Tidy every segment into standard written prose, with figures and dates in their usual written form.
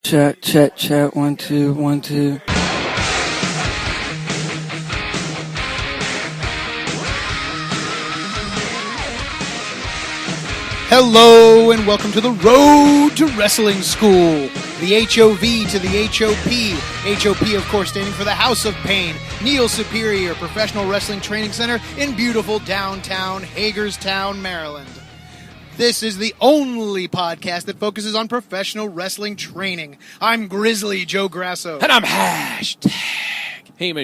Chat, chat, chat, 1, 2, 1, 2. Hello and welcome to the Road to Wrestling School. The HOV to the HOP. HOP, of course, standing for the House of Pain. Neil Superior Professional Wrestling Training Center in beautiful downtown Hagerstown, Maryland. This is the only podcast that focuses on professional wrestling training. I'm Grizzly Joe Grasso. And I'm Hamish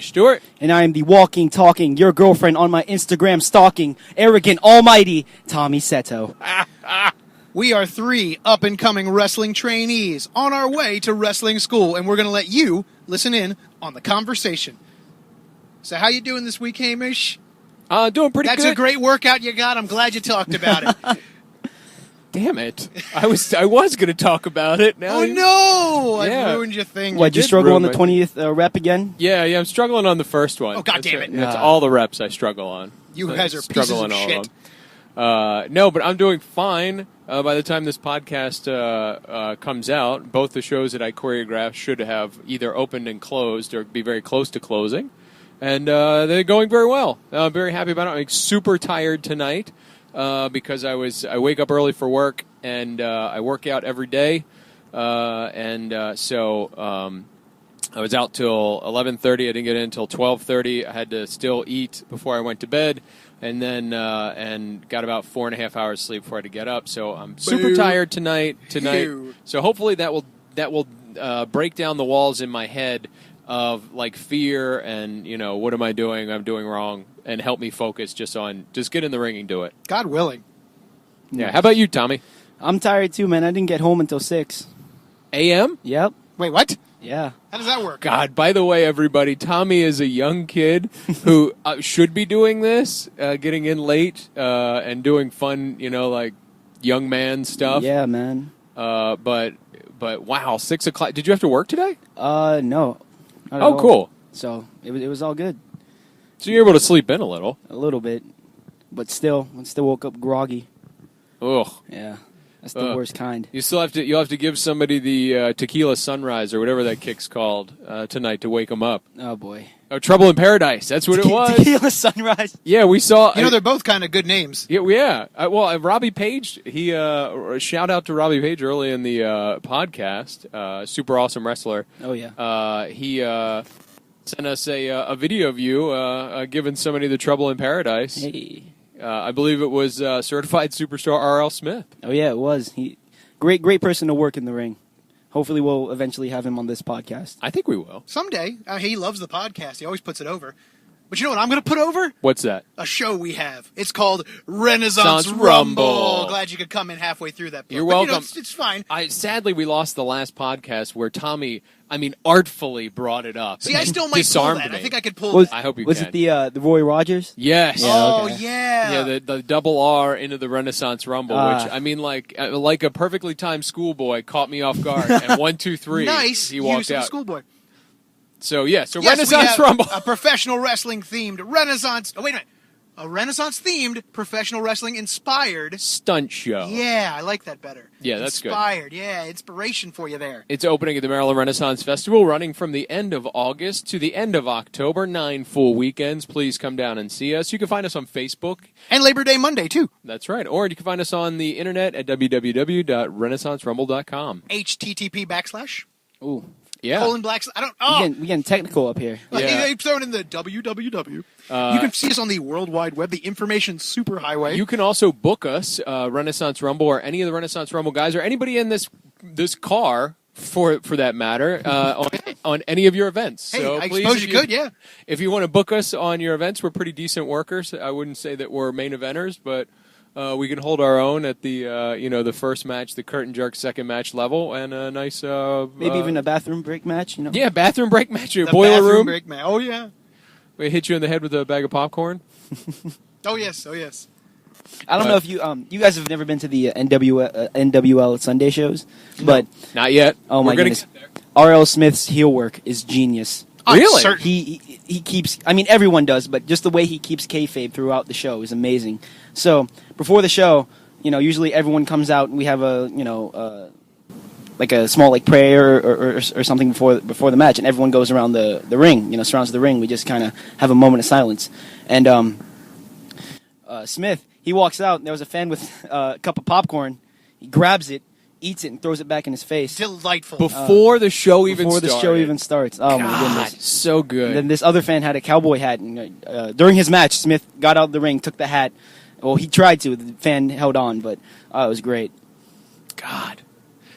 Stewart. And I am the walking, talking, your girlfriend on my Instagram stalking, arrogant, almighty Tommy Seto. We are three up-and-coming wrestling trainees on our way to wrestling school, and we're going to let you listen in on the conversation. So how you doing this week, Hamish? Doing pretty good. That's a great workout you got. I'm glad you talked about it. Damn it. I was going to talk about it. Now no! Yeah. I ruined your thing. What, you struggle on the 20th rep again? Yeah, I'm struggling on the first one. Oh, God damn it. That's all the reps I struggle on. You guys are pieces of shit. No, but I'm doing fine. By the time this podcast comes out, both the shows that I choreographed should have either opened and closed or be very close to closing. And they're going very well. I'm very happy about it. I'm super tired tonight because I wake up early for work and I work out every day. So I was out till 11:30. I didn't get in until 12:30. I had to still eat before I went to bed. And then and got about 4.5 hours sleep before I had to get up. So I'm super tired tonight. So hopefully that will break down the walls in my head of like fear and what am I doing? I'm doing wrong, and help me focus just get in the ring and do it. God willing. Yeah. How about you, Tommy? I'm tired too, man. I didn't get home until 6 a.m. Yep. Wait, what? Yeah. How does that work? God, by the way, everybody, Tommy is a young kid who should be doing this, getting in late and doing fun, like young man stuff. Yeah, man. But wow, 6 o'clock. Did you have to work today? No. Not at Oh, all. cool. So it was all good. So you're able to sleep in a little. A little bit. But still woke up groggy. Ugh. Yeah. That's the worst kind. You'll have to give somebody the tequila sunrise or whatever that kick's called tonight to wake them up. Oh, boy. Oh, Trouble in Paradise. That's what it was. Tequila sunrise. Yeah, we saw. They're both kind of good names. Yeah. Robbie Page. He shout out to Robbie Page early in the podcast. Super awesome wrestler. Oh yeah. He sent us a video of you giving somebody the Trouble in Paradise. Hey. I believe it was certified superstar R.L. Smith. Oh yeah, it was. He great person to work in the ring. Hopefully, we'll eventually have him on this podcast. I think we will Someday. He loves the podcast. He always puts it over. But you know what I'm going to put over? What's that? A show we have. It's called Renaissance Rumble. Glad you could come in halfway through that. You're welcome. It's fine. Sadly, we lost the last podcast where Tommy, artfully brought it up. See, I still might pull that. I think I could pull that. I hope you was can. Was it the Roy Rogers? Yes. Yeah, oh, okay. yeah. Yeah, the double R into the Renaissance Rumble, which, like a perfectly timed schoolboy caught me off guard. And 1, 2, 3, nice. he walked out. Schoolboy. So yes, Renaissance we have Rumble. A professional wrestling themed Renaissance. Oh, wait a minute. A Renaissance themed professional wrestling inspired stunt show. Yeah, I like that better. Yeah, that's inspired. Good. Yeah, inspiration for you there. It's opening at the Maryland Renaissance Festival, running from the end of August to the end of October. 9 full weekends. Please come down and see us. You can find us on Facebook. And Labor Day Monday, too. That's right. Or you can find us on the internet at www.renaissancerumble.com. HTTP/. Ooh. Yeah. Colon blacks. I don't. Oh, we getting technical up here. Yeah. They've thrown in the www. You can see us on the World Wide Web, the information superhighway. You can also book us, Renaissance Rumble, or any of the Renaissance Rumble guys, or anybody in this car, for that matter, on any of your events. Hey, so I please, suppose you could, yeah. If you want to book us on your events, we're pretty decent workers. I wouldn't say that we're main eventers, but we can hold our own at the the first match, the curtain jerk second match level, and a nice maybe even a bathroom break match. Yeah, bathroom break match, the boiler room break match. Oh yeah, we hit you in the head with a bag of popcorn. Oh yes. I don't know if you guys have never been to the NWL Sunday shows, but not yet. Oh my goodness, R.L. Smith's heel work is genius. Really? He keeps. I mean, everyone does, but just the way he keeps kayfabe throughout the show is amazing. So before the show, usually everyone comes out and we have a like a small like prayer or something before the match, and everyone goes around the ring, surrounds the ring. We just kind of have a moment of silence, and Smith, he walks out, and there was a fan with a cup of popcorn. He grabs it, eats it, and throws it back in his face. Delightful. Before the show even starts. Oh, my goodness. So good. And then this other fan had a cowboy hat. And, during his match, Smith got out of the ring, took the hat. Well, he tried to. The fan held on, but it was great. God.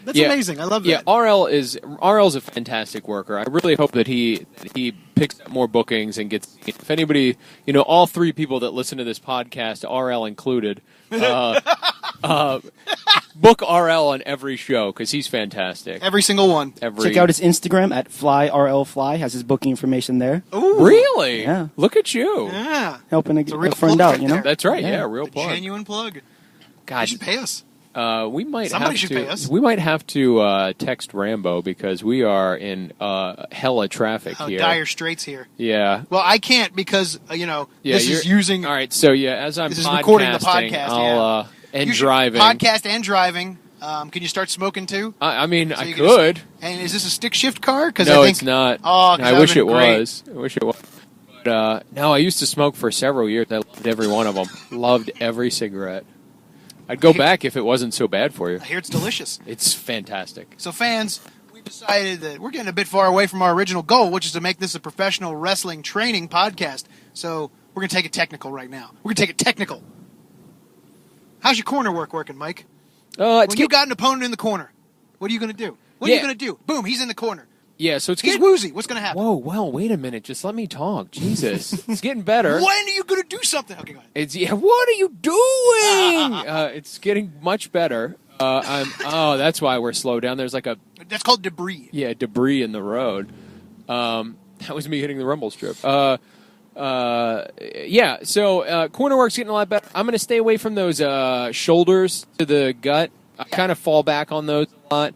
That's amazing. I love that. Yeah, RL's a fantastic worker. I really hope that he picks up more bookings and gets. If anybody, all three people that listen to this podcast, RL included, book RL on every show because he's fantastic. Every single one. Check out his Instagram at FlyRLFly. Has his booking information there. Ooh. Really? Yeah. Look at you. Yeah. Helping a real friend plug out, right there. That's right. Yeah. Yeah, real plug. Genuine plug. God, You should pay us. we might Somebody have should to. pay us. We might have to text Rambo because we are in hella traffic here. Dire straits here. Yeah. Well, I can't because, Yeah, this is using... All right, so as I'm This is recording the podcasting, podcast, I'll and you should driving. Podcast and driving. Can you start smoking too? I mean, So I you could. can and is this a stick shift car? No, I think, it's not. Oh, 'cause I that wish would've it been great. was. I wish it was. But no, I used to smoke for several years. I loved every one of them. Loved every cigarette. I'd go back if it wasn't so bad for you. I hear it's delicious. It's fantastic. So, fans, we decided that we're getting a bit far away from our original goal, which is to make this a professional wrestling training podcast. So, we're going to take it technical right now. We're going to take it technical. How's your corner work working, Mike? It's When you got an opponent in the corner, what are you going to do? What are you going to do? Boom, he's in the corner. yeah. So it's He's getting. woozy. What's going to happen? Whoa, well, wait a minute. Just let me talk. Jesus, it's getting better. When are you going to do something? Okay, go ahead. What are you doing? It's getting much better. That's why we're slow down. There's like That's called debris. debris in the road. That was me hitting the rumble strip. So corner work's getting a lot better. I'm going to stay away from those shoulders to the gut. I kind of fall back on those a lot.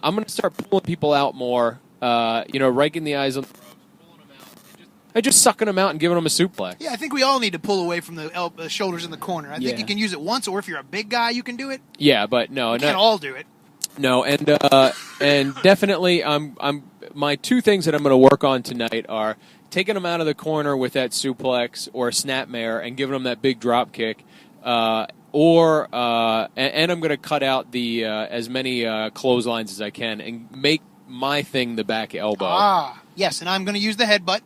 I'm going to start pulling people out more, raking the eyes on the ropes, pulling them out, and just sucking them out and giving them a suplex. Yeah, I think we all need to pull away from the shoulders in the corner. I think you can use it once, or if you're a big guy, you can do it. Yeah, but no. We can't all do it. No, and definitely, my two things that I'm going to work on tonight are taking them out of the corner with that suplex or snapmare and giving them that big drop kick, and I'm going to cut out the as many clotheslines as I can and make my thing the back elbow. Yes, and I'm going to use the headbutt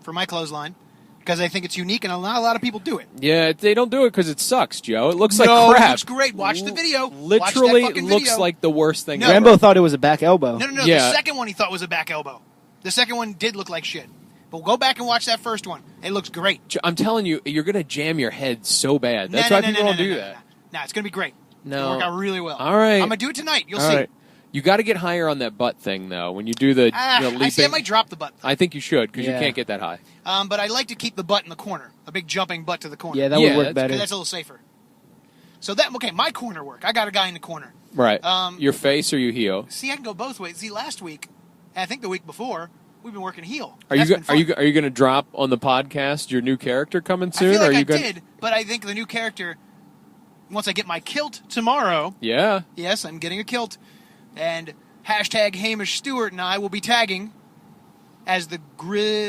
for my clothesline because I think it's unique and not a lot of people do it. Yeah, they don't do it because it sucks, Joe. It looks like It crap. looks great. Watch the video. Literally, Watch that it looks video. like the worst thing No. ever. Rambo thought it was a back elbow. No. Yeah. The second one he thought was a back elbow. The second one did look like shit. But go back and watch that first one. It looks great. I'm telling you, you're going to jam your head so bad. That's why people don't do that. No, it's going to be great. No. It'll work out really well. All right. I'm going to do it tonight. You'll All see. right. You got to get higher on that butt thing, though. When you do the leaping, I see I might drop the butt. I think you should because you Yeah. can't get that high. But I like to keep the butt in the corner. A big jumping butt to the corner. Yeah, that Yeah, would work that's better. That's a little safer. So my corner work. I got a guy in the corner. Right. Your face or your heel? See, I can go both ways. See, last week, and I think the week before, we've been working heel. Are you going to drop on the podcast your new character coming soon? I feel like are you I gonna... did, but I think the new character. Once I get my kilt tomorrow, Yeah. yes, I'm getting a kilt, and hashtag Hamish Stewart and I will be tagging as the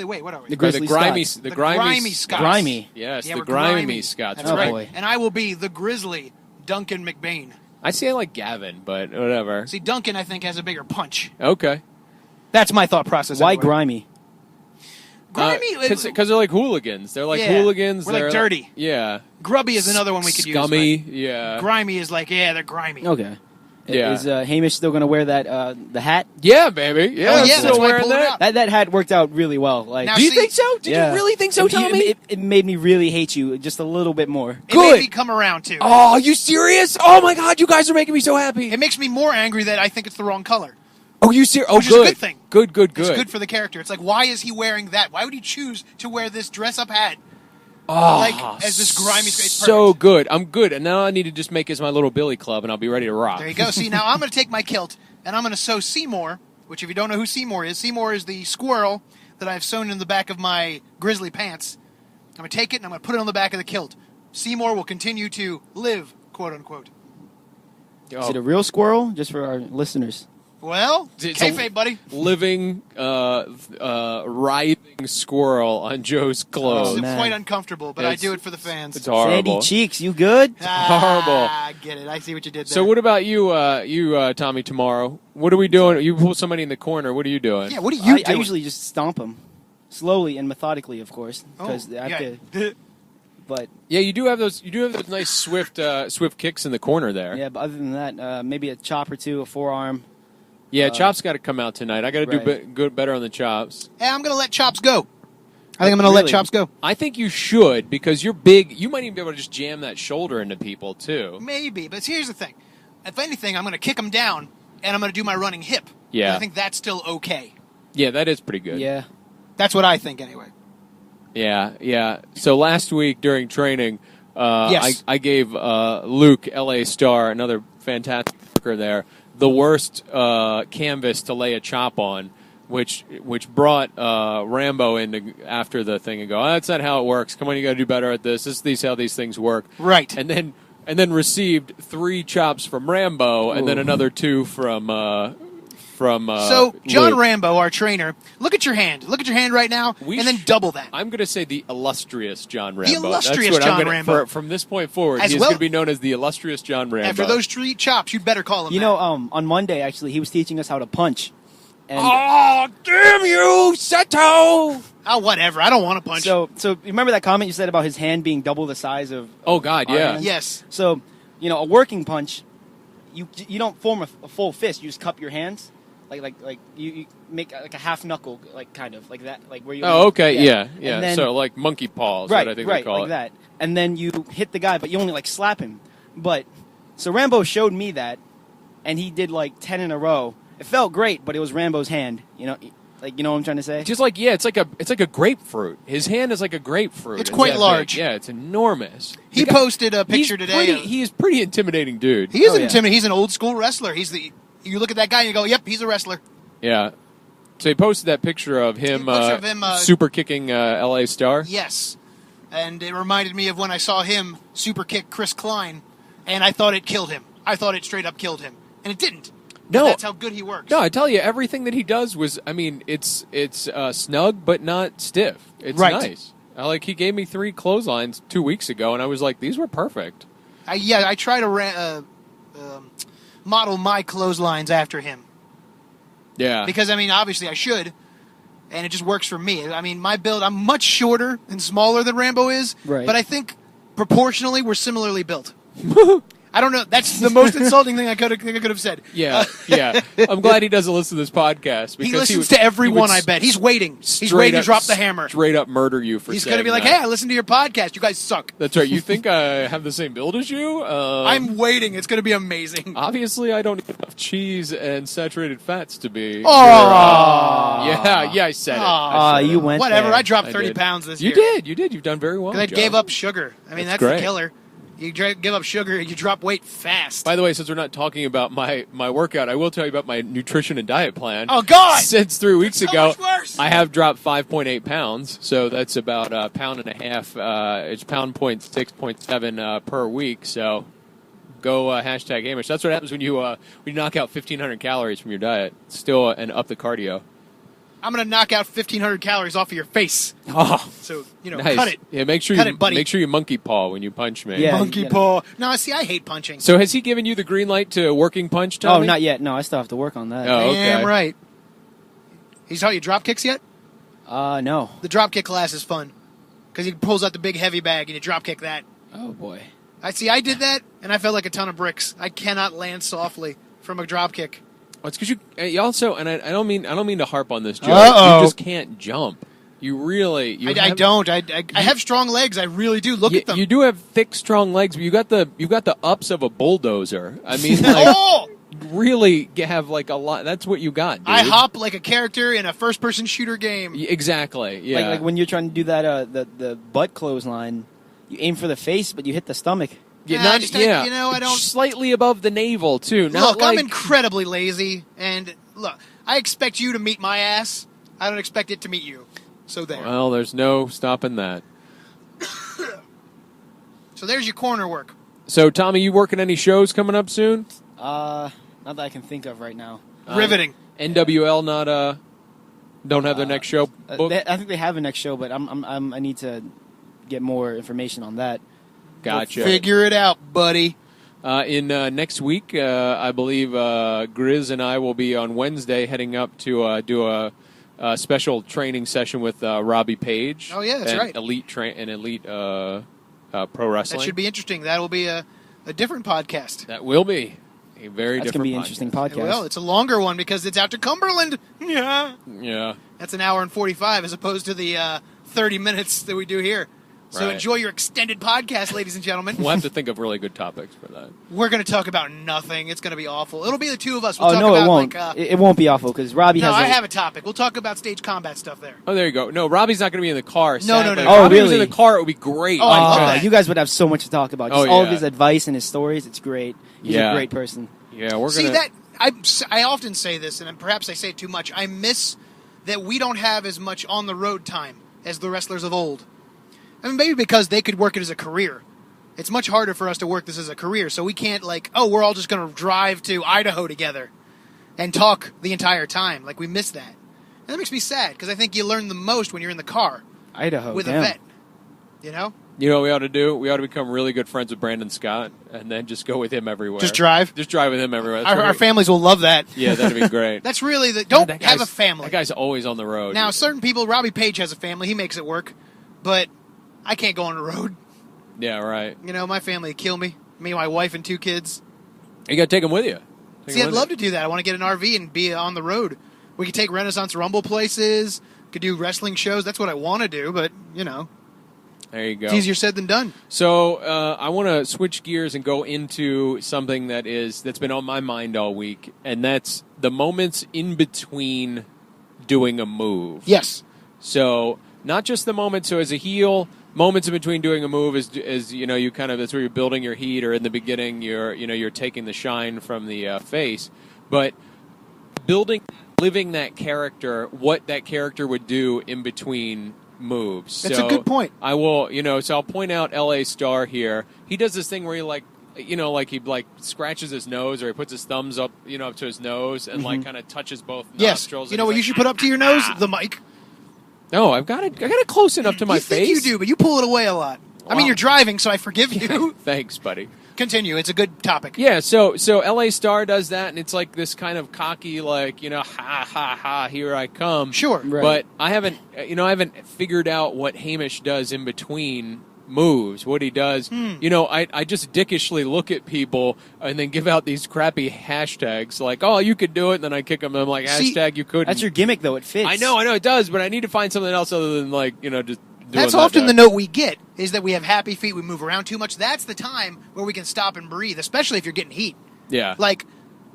Wait, what are we? The Grizzly grimy, Scots. the The grimy, grimy Scots. Grimy. Yes, Yeah, the we're grimy Scots. That's Oh, right. boy. And I will be the Grizzly Duncan McBain. I say I like Gavin, but whatever. See, Duncan, I think, has a bigger punch. Okay. That's my thought process. Why anyway. grimy? Grimy? Because they're like hooligans. They're like Yeah. hooligans. We're like they're dirty. Yeah. Grubby is another one we could Scummy. use. Yeah. But grimy is like, yeah, they're grimy. Okay. Yeah. Is Hamish still going to wear that the hat? Yeah, baby. Yeah, Oh, I'm yeah, still that's why I wearing pulled it that. out. That hat worked out really well. Like, Now, Do you see- think so? Did Yeah. you really think so, Tommy? It made me really hate you just a little bit more. It Good. made me come around, too. Oh, are you serious? Oh my God, you guys are making me so happy. It makes me more angry that I think it's the wrong color. Oh, you serious? Oh, Which is a good. good thing. Good. It's good for the character. It's like, why is he wearing that? Why would he choose to wear this dress-up hat? Oh, Like, as this grimy... It's so perfect. good. I'm good, and now I need to just make as my little Billy Club, and I'll be ready to rock. There you go. See, now I'm going to take my kilt, and I'm going to sew Seymour, which if you don't know who Seymour is the squirrel that I've sewn in the back of my Grizzly pants. I'm going to take it, and I'm going to put it on the back of the kilt. Seymour will continue to live, quote-unquote. Is it a real squirrel? Just for our listeners. Well, It's kayfabe, buddy. living, writhing squirrel on Joe's clothes. It's man. quite uncomfortable, but I do it for the fans. It's horrible. Sandy Cheeks, you good? horrible. I get it. I see what you did there. So what about you, Tommy, tomorrow? What are we doing? You pull somebody in the corner. What are you doing? Yeah, what are you I doing? usually just stomp him. Slowly and methodically, of course. Because I have to... But Yeah, you do have those. You do have those nice swift kicks in the corner there. yeah, but other than that, maybe a chop or two, a forearm. Yeah, chops got to come out tonight. I got to do Right. good better on the chops. Hey, I'm going to let Chops go. I think I'm going to let Really? Chops go. I think you should because you're big. You might even be able to just jam that shoulder into people too. Maybe, but here's the thing. If anything, I'm going to kick him down, and I'm going to do my running hip. Yeah. And I think that's still okay. Yeah, that is pretty good. Yeah. That's what I think, anyway. Yeah. So last week during training, Yes. I gave Luke, LA Star, another fantastic worker there, the worst canvas to lay a chop on, which brought Rambo in after the thing and go, that's not how it works. Come on, you got to do better at this. This is how these things work. Right. And then received 3 chops from Rambo, and then another 2 from. So, John Luke. Rambo, our trainer, look at your hand. Look at your hand right now, and then double that. I'm going to say the illustrious John Rambo. illustrious That's what John I'm gonna, Rambo. From this point forward, As he's well- going to be known as the illustrious John Rambo. After those 3 chops, you'd better call him You that. know, on Monday, actually, he was teaching us how to punch. And Oh, damn you, Seto! Oh, whatever. I don't want to punch. so remember that comment you said about his hand being double the size of Oh, God, our yeah. hands? Yes. So, a working punch, you don't form a full fist. You just cup your hands, like you make like a half knuckle, like kind of like that, like where you. Oh, okay, yeah. And then- So, like monkey paws, right, what I think right, we call like it. that. And then you hit the guy, but you only like slap him. But so Rambo showed me that, and he did like 10 in a row. It felt great, but it was Rambo's hand. You know what I'm trying to say? Just like, it's like a grapefruit. His hand is like a grapefruit. It's quite that large. big. Yeah, it's enormous. He posted a picture today. He is pretty intimidating dude. He is Oh, an yeah. intimidating. He's an old school wrestler. You look at that guy and you go, yep, he's a wrestler. Yeah. So he posted that picture of him, super kicking LA Star. Yes. And it reminded me of when I saw him super kick Chris Klein, and I thought it killed him. I thought it straight up killed him. And it didn't. No. But that's how good he works. No, I tell you, everything that he does was, it's snug but not stiff. It's Right. nice. He gave me 3 clotheslines 2 weeks ago, and I was like, these were perfect. I try to model my clotheslines after him. Yeah. Because, obviously I should, and it just works for me. My build, I'm much shorter and smaller than Rambo is, Right. but I think proportionally we're similarly built. I don't know. That's the most insulting thing I could have said. Yeah. I'm glad he doesn't listen to this podcast. Because He listens would- to everyone, he would I bet. He's waiting. He's straight waiting to up- drop the hammer. Straight up murder you for He's going to be like, hey, I listened to your podcast. You guys suck. That's right. You think I have the same build as you? I'm waiting. It's going to be amazing. Obviously, I don't eat enough cheese and saturated fats to be. Aw. Yeah, I said it. Ah, you went Whatever. there. I dropped I 30 did. pounds this You year. did. You've done very well. Because I Joe. gave up sugar. That's the great. killer. You give up sugar, you drop weight fast. By the way, since we're not talking about my workout, I will tell you about my nutrition and diet plan. Oh, God! Since 3 weeks So ago, much worse. I have dropped 5.8 pounds, so that's about a pound and a half. It's pound 0.6.7 per week. So go hashtag Hamish. That's what happens when you knock out 1,500 calories from your diet. Still and up the cardio. I'm going to knock out 1,500 calories off of your face. Oh, So, nice. cut it. Yeah, make sure Cut you it, buddy. make sure you monkey paw when you punch me. Yeah. Monkey you paw. No, see, I hate punching. So has he given you the green light to working punch, Oh, Tommy? not yet. No, I still have to work on that. Oh, okay. Damn right. He's taught you drop kicks yet? No. The drop kick class is fun. Because he pulls out the big heavy bag and you drop kick that. Oh boy. I did that, and I felt like a ton of bricks. I cannot land softly from a drop kick. Well, it's because you also, and I don't mean to harp on this, Joe. Uh-oh. You just can't jump. You really, I don't. I have strong legs. I really do. Look at them. You do have thick, strong legs, but you got the ups of a bulldozer. I mean, Oh! really have like a lot. That's what you got, dude. I hop like a character in a first-person shooter game. Exactly. Yeah. Like when you're trying to do that, the butt clothesline, you aim for the face, but you hit the stomach. Yeah, Nah, not just, yeah. I don't... Slightly above the navel too. Not Look, like, I'm incredibly lazy, and look, I expect you to meet my ass. I don't expect it to meet you. So there. Well, there's no stopping that. So there's your corner work. So, Tommy, you working any shows coming up soon? Not that I can think of right now. Riveting. NWL not don't have their next show booked? I think they have a next show, but I need to get more information on that. Gotcha. We'll figure it out, buddy. In next week, I believe Grizz and I will be on Wednesday heading up to do a special training session with Robbie Page. Oh, yeah, that's right. Elite pro wrestling. That should be interesting. That will be a different podcast. That will be a very That's different going to be an interesting podcast. Well, it's a longer one because it's out to Cumberland. Yeah. Yeah. That's an hour and 45 as opposed to the 30 minutes that we do here. So Right. enjoy your extended podcast, ladies and gentlemen. We'll have to think of really good topics for that. We're going to talk about nothing. It's going to be awful. It'll be the two of us. We'll Oh, talk no, about it won't. like It won't be awful because Robbie no, has I have a topic. We'll talk about stage combat stuff there. Oh, there you go. No, Robbie's not going to be in the car. No. Sadly. Oh, If Robbie was in really? the car, it would be great. Oh, I love that. You guys would have so much to talk about. Just Oh, all of yeah. his advice and his stories. It's great. He's Yeah. a great person. Yeah, we're See, gonna. that I often say this, and perhaps I say it too much. I miss that we don't have as much on the road time as the wrestlers of old. I mean, maybe because they could work it as a career. It's much harder for us to work this as a career, so we can't we're all just going to drive to Idaho together and talk the entire time. Like, we miss that. And that makes me sad, because I think you learn the most when you're in the car Idaho. with damn. a vet. You know? You know what we ought to do? We ought to become really good friends with Brandon Scott and then just go with him everywhere. Just drive? Just drive with him everywhere. That's Our right. families will love that. Yeah, that'd be great. That's really don't That have guy's- a family. That guy's always on the road. Now, certain people, Robbie Page has a family. He makes it work. But I can't go on the road. Yeah, right. You know, my family would kill me. Me, my wife, and 2 kids. You got to take him with you. See, I'd love to do that. I want to get an RV and be on the road. We could take Renaissance Rumble places. Could do wrestling shows. That's what I want to do, but, you know. There you go. It's easier said than done. So I want to switch gears and go into something that's been on my mind all week, and that's the moments in between doing a move. Yes. So not just the moment. So as a heel, moments in between doing a move is you know, you kind of, that's where you're building your heat, or in the beginning you're taking the shine from the face, but living that character, what that character would do in between moves. That's a good point. I will, so I'll point out LA Star here. He does this thing where he he scratches his nose, or he puts his thumbs up, up to his nose and kind of touches both Yes. nostrils. You know what you should put up to your nose? The mic. No, I got it close enough to my you face. think you do, but you pull it away a lot. I mean, Wow. you're driving, so I forgive you. Thanks, buddy. Continue. It's a good topic. Yeah, so LA Star does that, and it's like this kind of cocky, ha ha ha, here I come. Sure. Right. But I haven't figured out what Hamish does in between moves. What he does, I just dickishly look at people and then give out these crappy hashtags like, "Oh, you could do it," and then I kick them. And I'm like, See, hashtag you couldn't. That's your gimmick, though. It fits. I know it does, but I need to find something else other than just. That's often the note we get, is that we have happy feet, we move around too much. That's the time where we can stop and breathe, especially if you're getting heat. Yeah.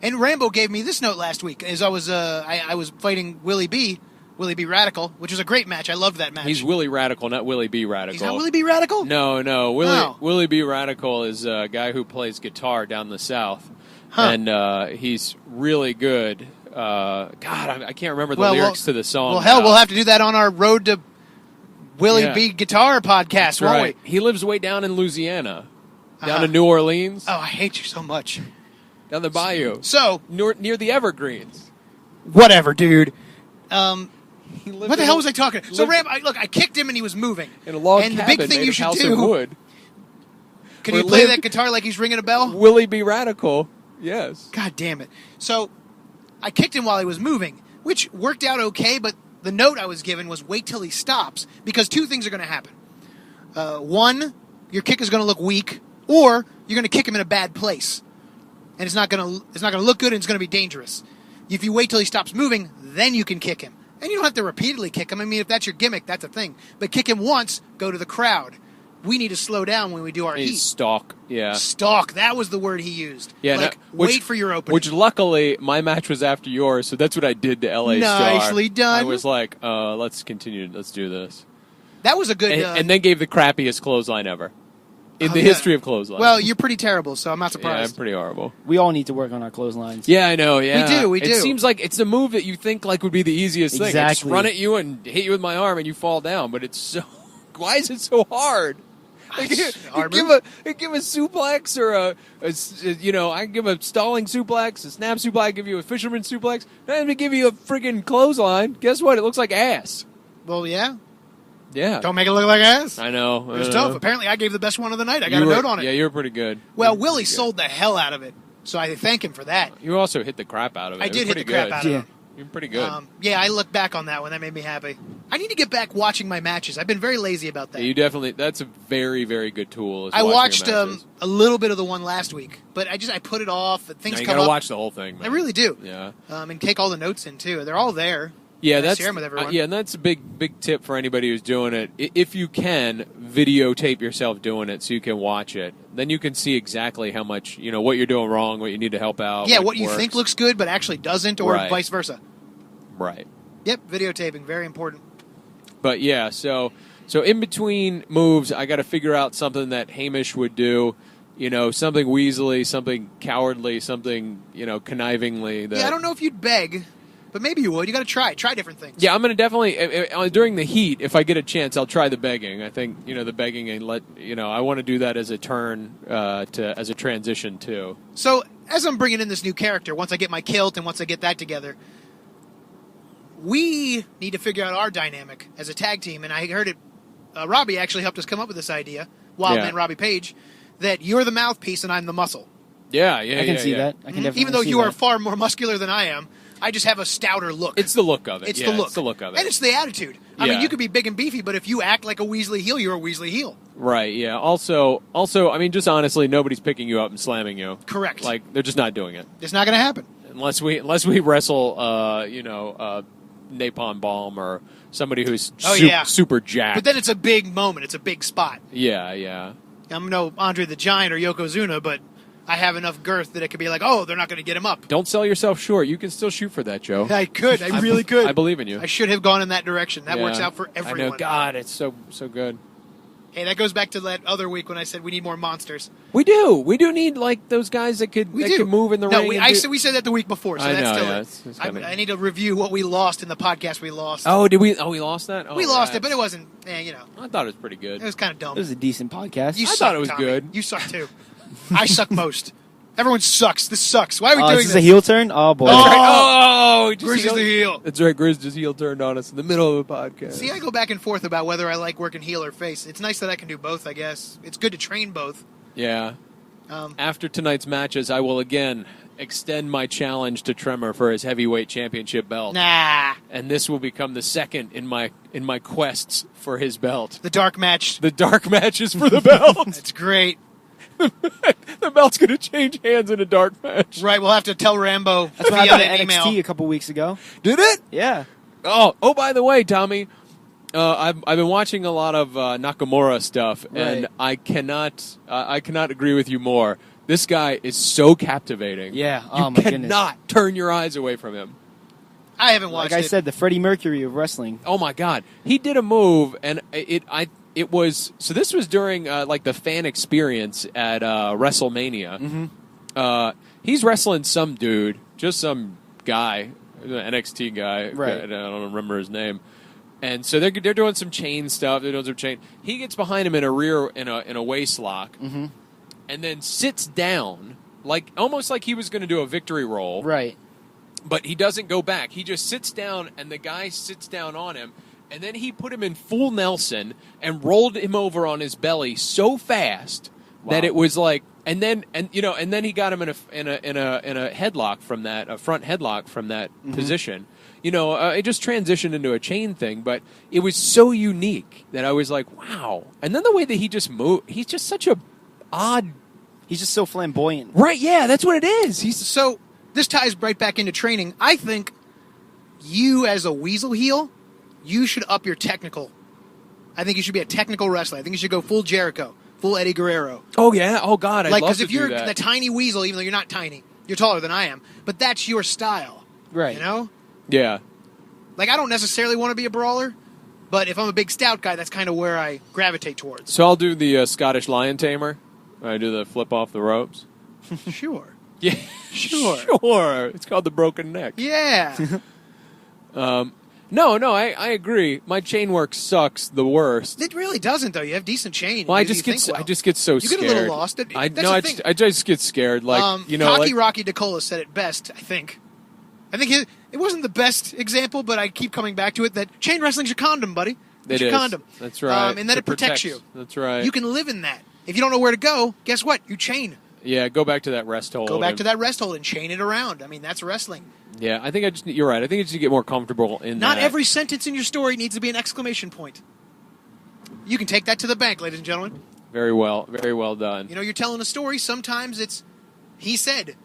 And Rambo gave me this note last week, as I was I was fighting Willie Be Radical, which was a great match. I loved that match. He's Willie Radical, not Willie Be Radical. He's not Willie Be Radical? No. Oh. Willie Be Radical is a guy who plays guitar down the South. Huh. And he's really good. God, I can't remember the lyrics to the song. Well, hell, now. we'll have to do that on our Road to Willie Be Guitar podcast, That's won't right. we? He lives way down in Louisiana. Down Uh-huh. in New Orleans. Oh, I hate you so much. Down the bayou. So, Near the Evergreens. whatever, dude. He lived What the in hell a- was I talking? So, I kicked him and he was moving. in a log and the cabin big thing made you of should house do. and wood. Can Or you play lived- that guitar like he's ringing a bell? Willie Be Radical. Yes. God damn it. So I kicked him while he was moving, which worked out okay, but the note I was given was wait till he stops, because 2 things are going to happen. One, your kick is going to look weak, or you're going to kick him in a bad place. And it's not going to look good, and it's going to be dangerous. If you wait till he stops moving, then you can kick him. And you don't have to repeatedly kick him. I mean, if that's your gimmick, that's a thing. But kick him once, go to the crowd. We need to slow down when we do our heat. Stalk. Yeah. Stalk. That was the word he used. Yeah, wait for your opening. Which luckily, my match was after yours, so that's what I did to LA Star. Nicely done. I was like, let's continue. Let's do this. That was a good... And then gave the crappiest clothesline ever. In the yeah. history of clothesline. Well, you're pretty terrible, so I'm not yeah, surprised. I'm pretty horrible. We all need to work on our clotheslines. Yeah, I know, yeah. We do. It seems like it's a move that you think would be the easiest thing. I just Exactly. run at you and hit you with my arm and you fall down, but it's so... Why is it so hard? give a suplex or I give a stalling suplex, a snap suplex, I give you a fisherman suplex, then we give you a friggin' clothesline. Guess what? It looks like ass. Well, yeah. Yeah. Don't make it look like ass. I know. It was tough. Apparently, I gave the best one of the night. I got a note on it. Yeah, you were pretty good. Well, Willie sold the hell out of it, so I thank him for that. You also hit the crap out of it. I did hit the crap out of it. You're pretty good. Yeah, I look back on that one. That made me happy. I need to get back watching my matches. I've been very lazy about that. Yeah, you definitely. That's a very, very good tool. I watched a little bit of the one last week, but I put it off. Things come up. You gotta watch the whole thing, man. I really do. Yeah. And take all the notes in too. They're all there. Yeah, I share them with everyone. and that's a big tip for anybody who's doing it. If you can, videotape yourself doing it so you can watch it. Then you can see exactly how much, what you're doing wrong, what you need to help out. Yeah, what you think looks good but actually doesn't, or vice versa. Right. Yep, videotaping, very important. But yeah, so in between moves, I got to figure out something that Hamish would do. Something weaselly, something cowardly, something, connivingly. Yeah, I don't know if you'd beg. But maybe you would. You got to try different things. Yeah, I'm going to definitely during the heat. If I get a chance, I'll try the begging. I think the begging and I want to do that as a turn as a transition too. So as I'm bringing in this new character, once I get my kilt and once I get that together, we need to figure out our dynamic as a tag team. And I heard it. Robbie actually helped us come up with this idea. Wildman Robbie Page, that you're the mouthpiece and I'm the muscle. Yeah, I can see that. I can definitely even though see you that. are far more muscular than I am. I just have a stouter look. It's the look of it. It's the look. It's the look of it. And it's the attitude. I mean, you could be big and beefy, but if you act like a Weasley heel, you're a Weasley heel. Right, yeah. Also, I mean, just honestly, nobody's picking you up and slamming you. Correct. Like, they're just not doing it. It's not going to happen. Unless we wrestle, Napalm Bomb or somebody who's super jacked. But then it's a big moment. It's a big spot. Yeah. I'm no Andre the Giant or Yokozuna, but I have enough girth that it could be like, oh, they're not going to get him up. Don't sell yourself short. You can still shoot for that, Joe. I could. I really could. I believe in you. I should have gone in that direction. That works out for everyone. I know. God, it's so good. Hey, that goes back to that other week when I said we need more monsters. We do. We do need those guys that could move in the ring. No, we said that the week before, so that's still it. I need to review what we lost in the podcast we lost. Oh, did we? Oh, we lost that? Oh, we lost it, but it wasn't, I thought it was pretty good. It was kind of dumb. It was a decent podcast. I thought it was good. You suck, too. I suck most. Everyone sucks. This sucks. Why are we doing this? Is this a heel turn? Oh, boy. Oh, Grizz is the heel. That's right. Grizz just heel turned on us in the middle of the podcast. See, I go back and forth about whether I like working heel or face. It's nice that I can do both, I guess. It's good to train both. Yeah. After tonight's matches, I will again extend my challenge to Tremor for his heavyweight championship belt. Nah. And this will become the second in my quests for his belt. The dark match. The dark matches for the belt. That's great. The belt's going to change hands in a dark match. Right, we'll have to tell Rambo That's what via happened at an email. NXT a couple weeks ago. Did it? Yeah. Oh, by the way, Tommy, I've been watching a lot of Nakamura stuff, and I cannot agree with you more. This guy is so captivating. Yeah. You cannot turn your eyes away from him. I haven't watched it. Like I said, the Freddie Mercury of wrestling. Oh my God, he did a move, and it was so. This was during the fan experience at WrestleMania. Mm-hmm. He's wrestling some dude, just some guy, an NXT guy. Right. I don't remember his name. And so they're doing some chain stuff. They're doing some chain. He gets behind him in a waist lock, and then sits down, almost like he was going to do a victory roll. Right. But he doesn't go back. He just sits down, and the guy sits down on him, and then he put him in full Nelson and rolled him over on his belly so fast that it was like, and then he got him in a headlock from that, a front headlock from that position. It just transitioned into a chain thing, but it was so unique that I was like, wow. And then the way that he just moved, he's just such a odd. He's just so flamboyant. Right? Yeah, that's what it is. So this ties right back into training. I think you, as a weasel heel, you should up your technical. I think you should be a technical wrestler. I think you should go full Jericho, full Eddie Guerrero. Oh yeah. Oh God, I'd love to do that. Because if you're the tiny weasel, even though you're not tiny, you're taller than I am, but that's your style. Right. You know? Yeah. Like, I don't necessarily want to be a brawler, but if I'm a big stout guy, that's kind of where I gravitate towards. So I'll do the Scottish lion tamer. I do the flip off the ropes. Sure. Yeah. Sure. It's called the broken neck. Yeah. No, I agree. My chain work sucks the worst. It really doesn't, though. You have decent chain. Well, I just get so you scared. get a little lost. I just get scared. Like Hockey Rocky DeCola said it best. I think it wasn't the best example, but I keep coming back to it. That chain wrestling's your condom, buddy. It's your condom. That's right. And that it protects you. That's right. You can live in that. If you don't know where to go, guess what? You chain. Yeah, go back to that rest hold. Go back to that rest hold and chain it around. I mean, that's wrestling. Yeah, I think you're right. I think I just need to get more comfortable in Not that. every sentence in your story needs to be an exclamation point. You can take that to the bank, ladies and gentlemen. Very well done. You know, you're telling a story. Sometimes it's, he said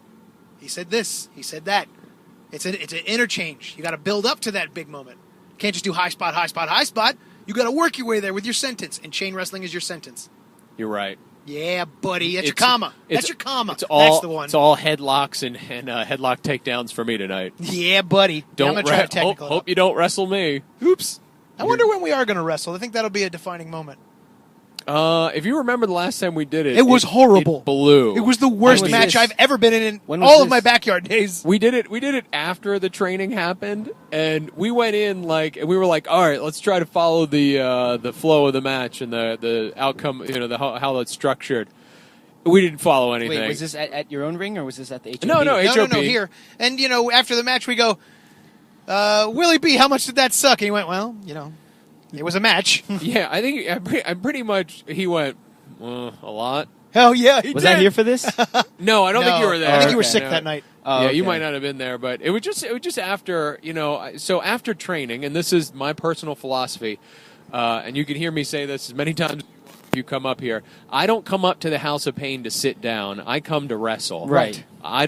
this, he said that. It's an interchange. You got to build up to that big moment. You can't just do high spot, high spot, high spot. You got to work your way there with your sentence, and chain wrestling is your sentence. You're right. Yeah, buddy. That's your comma. That's your comma. That's the one. It's all headlocks and headlock takedowns for me tonight. Yeah, buddy. I'm going to try to technical. Hope you don't wrestle me. Oops. I wonder when we are going to wrestle. I think that'll be a defining moment. If you remember the last time we did it, it was horrible. It blew. It was the worst match I've ever been in all of my backyard days. We did it after the training happened, and we went in and we were like, all right, let's try to follow the flow of the match and the outcome, how it's structured. We didn't follow anything. Wait, was this at your own ring or was this at the HOP? No, HOP. No, here. And after the match we go, Willie B, how much did that suck? And he went, well, it was a match. Yeah, I think I'm pretty much. He went a lot. Hell yeah, he was I here for this? No, I don't think you were there. I think you were sick that night. Yeah, you might not have been there, but it was just after So after training, and this is my personal philosophy, and you can hear me say this as many times as you come up here. I don't come up to the House of Pain to sit down. I come to wrestle. Right. I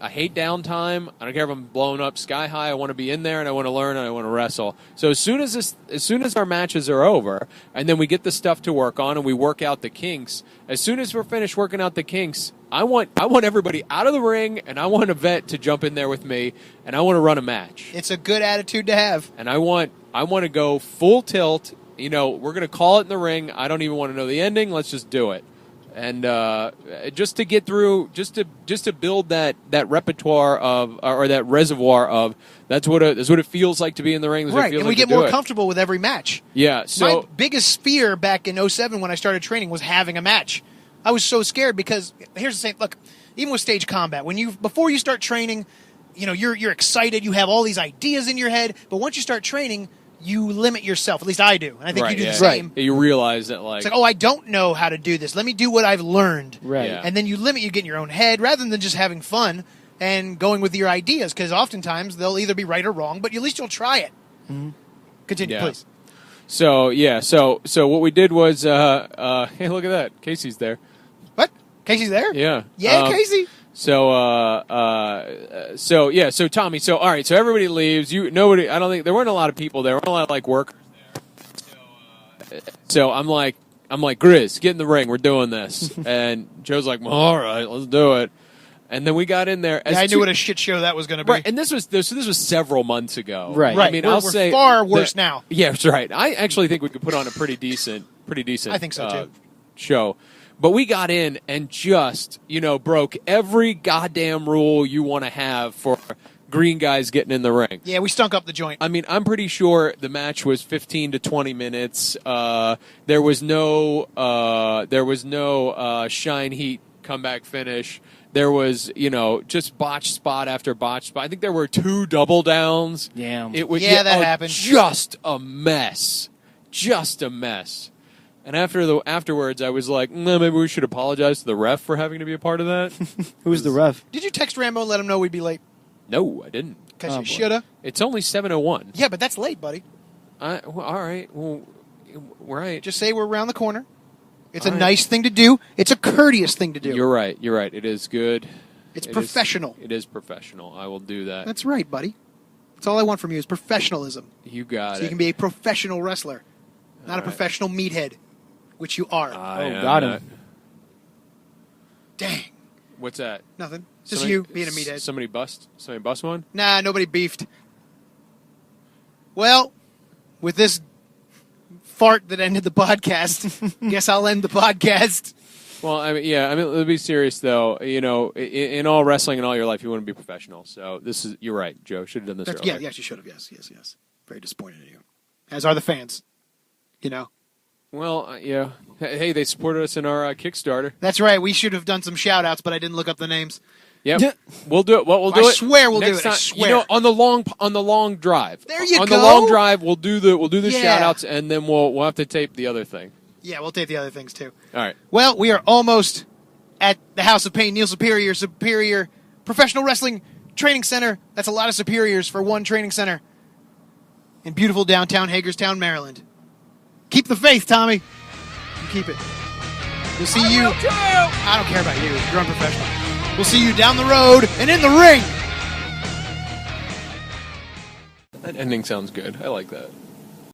hate downtime. I don't care if I'm blowing up sky high. I want to be in there and I want to learn and I want to wrestle. So as soon as our matches are over and then we get the stuff to work on and we work out the kinks, as soon as we're finished working out the kinks, I want everybody out of the ring and I want a vet to jump in there with me and I want to run a match. It's a good attitude to have. And I want to go full tilt. We're going to call it in the ring. I don't even want to know the ending. Let's just do it. And just to get through, just to build that repertoire of or that reservoir of that's what it feels like to be in the ring. Right, and we get more comfortable with every match. Yeah. So my biggest fear back in 2007 when I started training was having a match. I was so scared because here's the same. Look, even with stage combat, before you start training, you're excited. You have all these ideas in your head, but once you start training, you limit yourself. At least I do, and I think you do the same. Right. You realize that, it's like, I don't know how to do this. Let me do what I've learned. Right. Yeah. And then you limit. You get in your own head rather than just having fun and going with your ideas. Because oftentimes they'll either be right or wrong, but at least you'll try it. Mm-hmm. Continue, please. So so what we did was, hey, look at that, Casey's there. What? Casey's there? Yeah. Yeah, Casey. So Tommy, all right, so everybody leaves. I don't think there weren't a lot of people there. There weren't a lot of workers there. So I'm like, Grizz, get in the ring. We're doing this. And Joe's like, well, all right, let's do it. And then we got in there. I knew what a shit show that was going to be. Right, and this was several months ago. Right. I mean, we're far worse now. Yeah, that's right. I actually think we could put on a pretty decent. I think so too. Show. But we got in and just, broke every goddamn rule you want to have for green guys getting in the ring. Yeah, we stunk up the joint. I mean, I'm pretty sure the match was 15 to 20 minutes. There was no shine heat comeback finish. There was, just botched spot after botched spot. I think there were 2 double downs. Damn. That happened. Just a mess. And afterwards, I was like, no, maybe we should apologize to the ref for having to be a part of that. Who's the ref? Did you text Rambo and let him know we'd be late? No, I didn't. Because you shoulda. It's only 7:01. Yeah, but that's late, buddy. All right. Well, right. Just say we're around the corner. It's a nice thing to do. It's a courteous thing to do. You're right. It is good. It's professional. It is professional. I will do that. That's right, buddy. That's all I want from you is professionalism. You got it. So you can be a professional wrestler, not a professional meathead. Which you are. Got him. Dang. What's that? Nothing. Just you being a meathead. Somebody bust one? Nah, nobody beefed. Well, with this fart that ended the podcast, guess I'll end the podcast. Well, I mean, yeah. I mean, to be serious though, in all wrestling and all your life, you want to be professional. So you're right, Joe. Should have done this earlier. Yeah, you should have. Yes. Very disappointed in you. As are the fans. Well, yeah. Hey, they supported us in our Kickstarter. That's right. We should have done some shout-outs, but I didn't look up the names. Yep. We'll do it. We'll do it. I swear we'll do next it. time. I swear. On the long drive. There you on go. On the long drive, we'll do the Yeah. shout-outs, and then we'll have to tape the other thing. Yeah, we'll take the other things, too. All right. Well, we are almost at the House of Pain. Neil Superior Professional Wrestling Training Center. That's a lot of superiors for one training center in beautiful downtown Hagerstown, Maryland. Keep the faith, Tommy. You keep it. We'll see you. I don't care about you. You're unprofessional. We'll see you down the road and in the ring. That ending sounds good. I like that.